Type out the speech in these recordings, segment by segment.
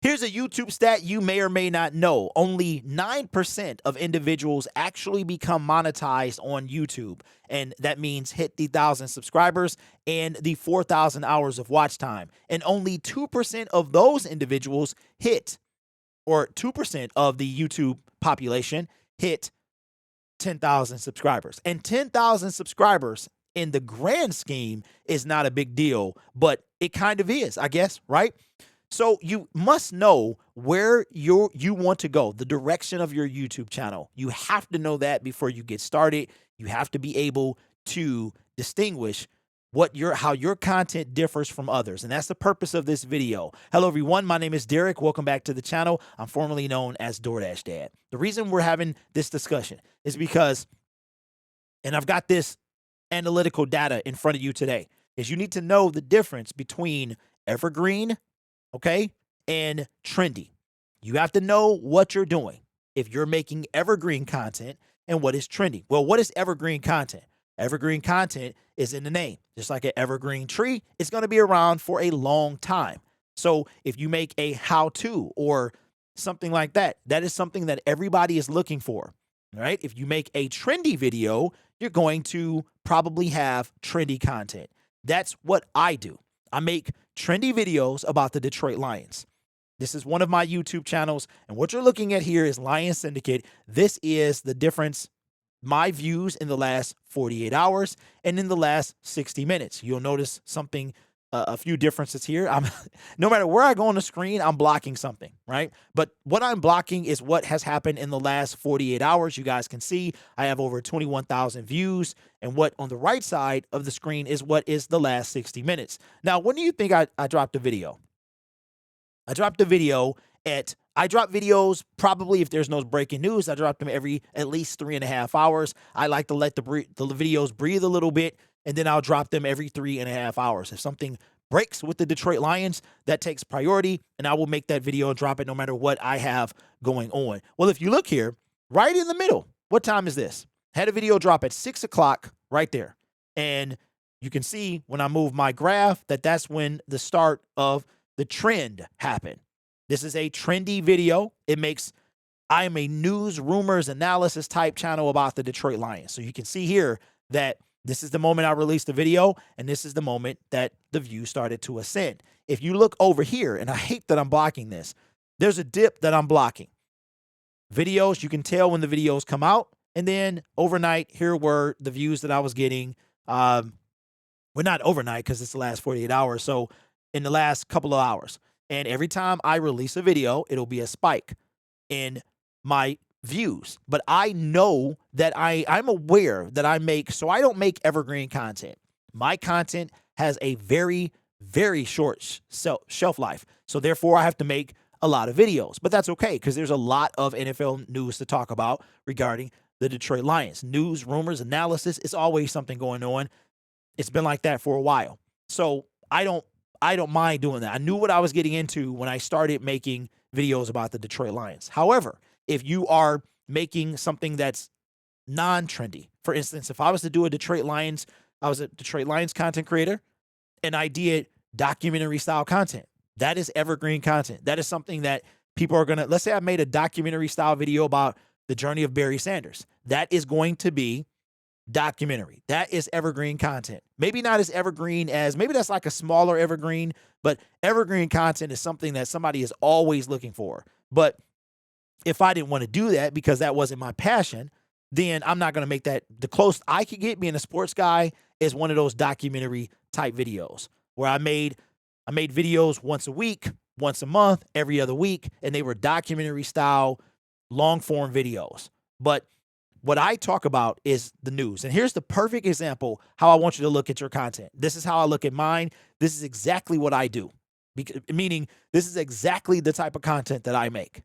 Here's a YouTube stat you may or may not know. Only 9% of individuals actually become monetized on YouTube. And that means hit the 1,000 subscribers and the 4,000 hours of watch time. And only 2% of those individuals hit, or 2% of the YouTube population hit 10,000 subscribers. And 10,000 subscribers in the grand scheme is not a big deal, but it kind of is, I guess, right? So you must know where you want to go, the direction of your YouTube channel. You have to know that before you get started. You have to be able to distinguish how your content differs from others. And that's the purpose of this video. Hello, everyone. My name is Derek. Welcome back to the channel. I'm formerly known as DoorDash Dad. The reason we're having this discussion is because, and I've got this analytical data in front of you today, is you need to know the difference between evergreen, okay, and trendy. You have to know what you're doing if you're making evergreen content and what is trendy. Well, what is evergreen content? Evergreen content is in the name. Just like an evergreen tree, it's going to be around for a long time. So if you make a how-to or something like that, that is something that everybody is looking for, right? If you make a trendy video, you're going to probably have trendy content. That's what I do. I make trendy videos about the Detroit Lions. This is one of my YouTube channels, and what you're looking at here is Lion Syndicate. This is the difference, my views in the last 48 hours and in the last 60 minutes. You'll notice something, a few differences here. No matter where I go on the screen, I'm blocking something, right? But what I'm blocking is what has happened in the last 48 hours. You guys can see I have over 21,000 views, and what on the right side of the screen is what is the last 60 minutes. Now, when do you think I dropped a video? I dropped a video I drop videos probably if there's no breaking news. I drop them every at least 3.5 hours. I like to let the videos breathe a little bit, and then I'll drop them every 3.5 hours. If something breaks with the Detroit Lions, that takes priority, and I will make that video and drop it no matter what I have going on. Well, if you look here, right in the middle, what time is this? Had a video drop at 6 o'clock right there. And you can see when I move my graph that that's when the start of the trend happened. This is a trendy video. I am a news, rumors, analysis type channel about the Detroit Lions. So you can see here that this is the moment I released the video, and this is the moment that the views started to ascend. If you look over here, and I hate that I'm blocking this, there's a dip that I'm blocking. Videos, you can tell when the videos come out, and then overnight, here were the views that I was getting. Well, not overnight because it's the last 48 hours. So in the last couple of hours. And every time I release a video, it'll be a spike in my views. But I know that I'm aware that so I don't make evergreen content. My content has a very, very short shelf life. So therefore, I have to make a lot of videos. But that's okay because there's a lot of NFL news to talk about regarding the Detroit Lions. News, rumors, analysis, it's always something going on. It's been like that for a while. So I don't mind doing that. I knew what I was getting into when I started making videos about the Detroit Lions. However, if you are making something that's non-trendy, for instance, if I was to do I was a Detroit Lions content creator, and I did documentary style content. That is evergreen content. That is something that people are let's say I made a documentary style video about the journey of Barry Sanders. That is going to be documentary. That is evergreen content. Maybe not as evergreen as, maybe that's like a smaller evergreen, but evergreen content is something that somebody is always looking for. But if I didn't want to do that because that wasn't my passion, then I'm not going to make that. The closest I could get being a sports guy is one of those documentary type videos where I made videos once a week, once a month, every other week, and they were documentary style, long form videos. But what I talk about is the news. And here's the perfect example how I want you to look at your content. This is how I look at mine. This is exactly what I do. Meaning, this is exactly the type of content that I make.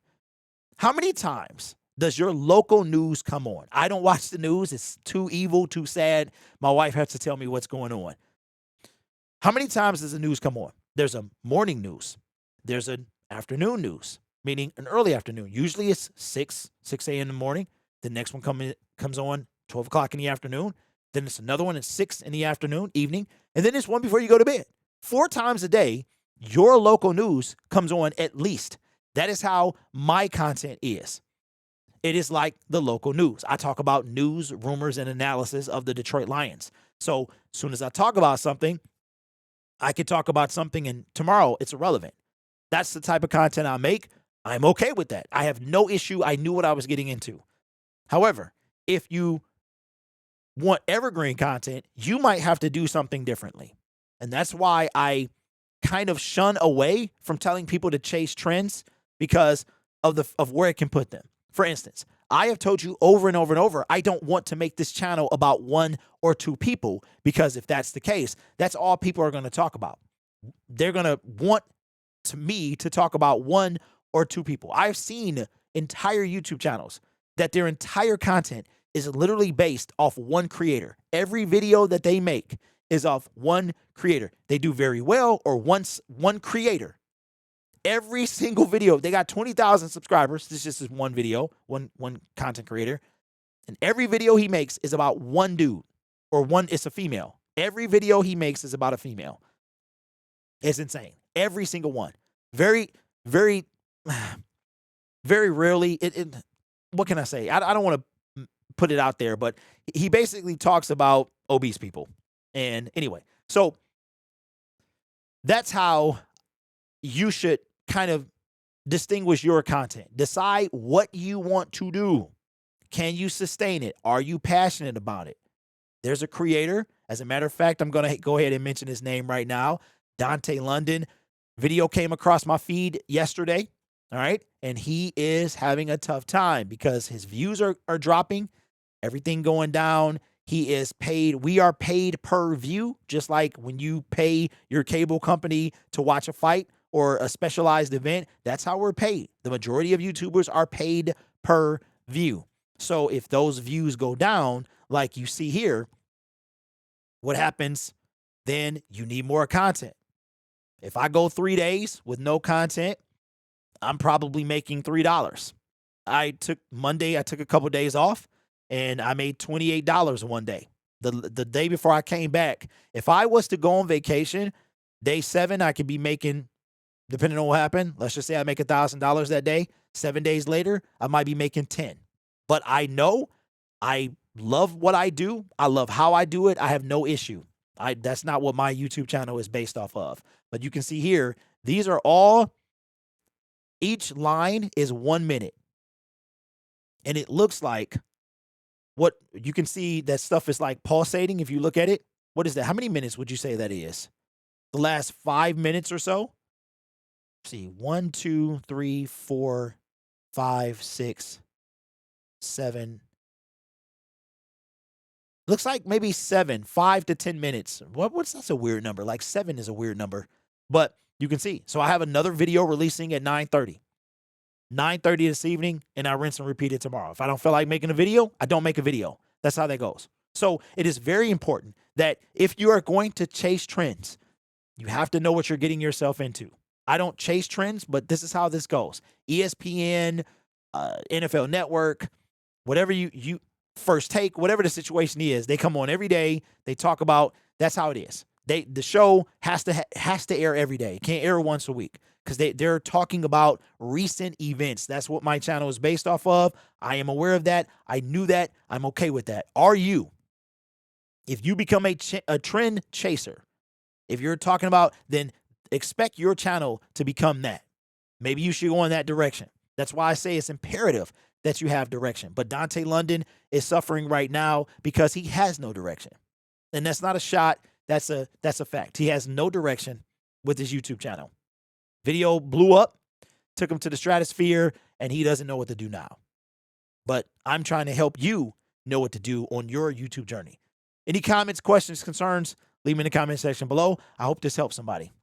How many times does your local news come on? I don't watch the news. It's too evil, too sad. My wife has to tell me what's going on. How many times does the news come on? There's a morning news. There's an afternoon news, meaning an early afternoon. Usually it's 6 a.m. in the morning. The next one comes on 12 o'clock in the afternoon. Then it's another one at 6 in the afternoon, evening. And then there's one before you go to bed. 4 times a day, your local news comes on at least. That is how my content is. It is like the local news. I talk about news, rumors, and analysis of the Detroit Lions. So as soon as I talk about something, I could talk about something and tomorrow it's irrelevant. That's the type of content I make. I'm okay with that. I have no issue. I knew what I was getting into. However, if you want evergreen content, you might have to do something differently. And that's why I kind of shun away from telling people to chase trends because of where it can put them. For instance, I have told you over and over and over, I don't want to make this channel about 1 or 2 people, because if that's the case, that's all people are going to talk about. They're going to want me to talk about 1 or 2 people. I've seen entire YouTube channels that their entire content is literally based off one creator. Every video that they make is off one creator. They do very well, or one creator. Every single video, they got 20,000 subscribers. This just is one video, one content creator. And every video he makes is about one dude, or it's a female. Every video he makes is about a female. It's insane. Every single one. Very, very, very rarely. What can I say? I don't want to put it out there, but he basically talks about obese people. And anyway, so that's how you should kind of distinguish your content. Decide what you want to do. Can you sustain it? Are you passionate about it? There's a creator. As a matter of fact, I'm going to go ahead and mention his name right now. Dante London. Video came across my feed yesterday. All right. And he is having a tough time because his views are dropping. Everything going down. He is paid. We are paid per view, just like when you pay your cable company to watch a fight or a specialized event. That's how we're paid. The majority of YouTubers are paid per view. So if those views go down, like you see here, what happens? Then you need more content. If I go 3 days with no content, I'm probably making $3. I took a couple of days off and I made $28 one day. The day before I came back, if I was to go on vacation, day 7, I could be making, depending on what happened, let's just say I make $1,000 that day. 7 days later, I might be making 10. But I know I love what I do. I love how I do it. I have no issue. That's not what my YouTube channel is based off of. But you can see here, these are all, each line is 1 minute. And it looks like what you can see, that stuff is like pulsating. If you look at it, what is that? How many minutes would you say that is? The last 5 minutes or so? Let's see, 1, 2, 3, 4, 5, 6, 7. Looks like maybe 7, 5 to 10 minutes. What's that's a weird number. Like 7 is a weird number. But you can see. So I have another video releasing at 9:30. 9:30 this evening, and I rinse and repeat it tomorrow. If I don't feel like making a video, I don't make a video. That's how that goes. So it is very important that if you are going to chase trends, you have to know what you're getting yourself into. I don't chase trends, but this is how this goes. ESPN, NFL Network, whatever you First Take, whatever the situation is, they come on every day. They talk about, that's how it is. The show has to air every day. It can't air once a week because they're talking about recent events. That's what my channel is based off of. I am aware of that. I knew that. I'm okay with that. Are you? If you become a trend chaser, if you're talking about, then expect your channel to become that. Maybe you should go in that direction. That's why I say it's imperative that you have direction. But Dante London is suffering right now because he has no direction. And that's not a shot. That's a fact. He has no direction with his YouTube channel. Video blew up, took him to the stratosphere, and he doesn't know what to do now. But I'm trying to help you know what to do on your YouTube journey. Any comments, questions, concerns, leave them in the comment section below. I hope this helps somebody.